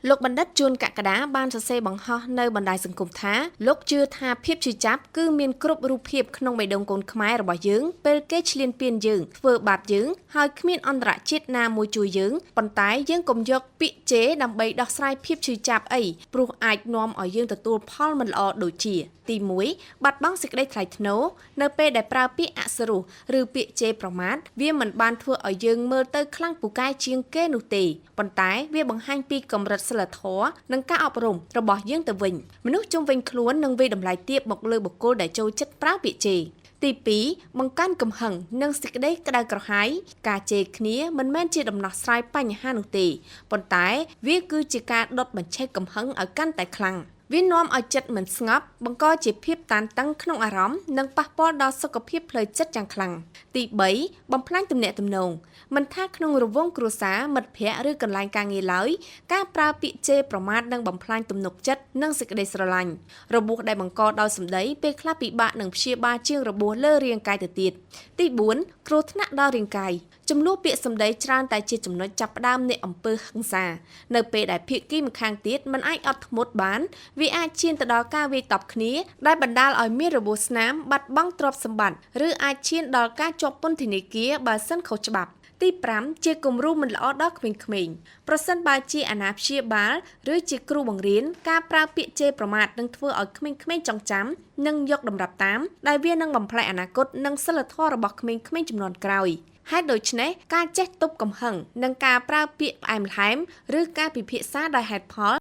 លោកបណ្ឌិតជួនកក្កដាបានសរសេរបង្ហោះនៅបណ្ដាញសង្គមថាលោកជឿថាភាពជឿចាប់គឺមានគ្រប់រូបភាពក្នុងបេះដូងកូនខ្មែររបស់យើងពេលគេឈ្លានពានយើងធ្វើបាបយើងហើយគ្មានអន្តរជាតិណាមួយជួយយើងប៉ុន្តែយើងកុំយកពាក្យជេរដើម្បីដោះស្រាយភាពជឿចាប់អីព្រោះអាចនាំឲ្យយើងទទួលផលមិនល្អដូចជាទី1បាត់បង់សេចក្តីថ្លៃថ្នូរនៅពេលដែលប្រើពាក្យអសុរោះឬពាក្យជេរប្រមាថវាមិនបានធ្វើឲ្យយើងមើលទៅខ្លាំងពូកែជាងគេនោះទេប៉ុន្តែវាបង្ហាញពីកម្រិតសីលធម៌និងការអប់រំរបស់យើងទៅវិញមនុស្សជុំវិញខ្លួននឹងវាយតម្លៃទាបមកលើបុគ្គលដែលចូលចិត្តប្រើពាក្យជេរទី2បង្កើនកំហឹងនិងសេចក្តីក្តៅក្រហាយការជេរគ្នាមិនមែនជាដំណោះស្រាយបញ្ហានោះទេប៉ុន្តែវាគឺជាការដុតបញ្ឆេះកំហឹងឲ្យកាន់តែខ្លាំងវានាំឲ្យចិត្តមិនស្ងប់បង្កជាភាពតានតឹងក្នុងអារម្មណ៍និងប៉ះពាល់ដល់សុខភាពផ្លូវចិត្តយ៉ាងខ្លាំងទី3បំផ្លាញទំនាក់ទំនងមិនថាក្នុងរង្វង់គ្រួសារមិត្តភ័ក្តិឬកន្លែងការងារឡើយការប្រើពាក្យជេរប្រមាថនឹងបំផ្លាញទំនុកចិត្តនិងសេចក្តីស្រឡាញ់របួសដែលបង្កដោយសម្ដីពេលខ្លះពិបាកនឹងព្យាបាលជាងរបួសលើរាងកាយទៅទៀតទី4គ្រោះថ្នាក់ដល់រាងកាយចំនួនពាក្យសម្ដីច្រើនតែជាចំណុចចាប់ផ្ដើមនៃអំពើហិង្សានៅពេលដែលភាគីម្ខាងទៀតមិនអាចអត់ធ្មត់បានវាអាចឈានទៅដល់ការវាយតប់គ្នាដែលបណ្ដាលឲ្យមានរបួសស្នាមបាត់បង់ទ្រព្យសម្បត្តិឬអាចឈានដល់ការជាប់ពន្ធនាគារបើសិនខុសច្បាប់ទី5ជាគំរូមិនល្អដល់ក្មេងៗប្រសិនបើជាអាណាព្យាបាលឬជាគ្រូបង្រៀនការប្រើពាក្យជេរប្រមាថនឹងធ្វើឲ្យក្មេងៗចងចាំនិងយកតម្រាប់តាមដែលវានឹងបំផ្លាញអនាគតនិងសីលធម៌របស់ក្មេងៗជំនាន់ក្រោយហេតុដូច្នេះការចេះទប់កំហឹងនិងការប្រើពាក្យផ្អែមល្ហែមឬការពិភាក្សាដោយហេតុផល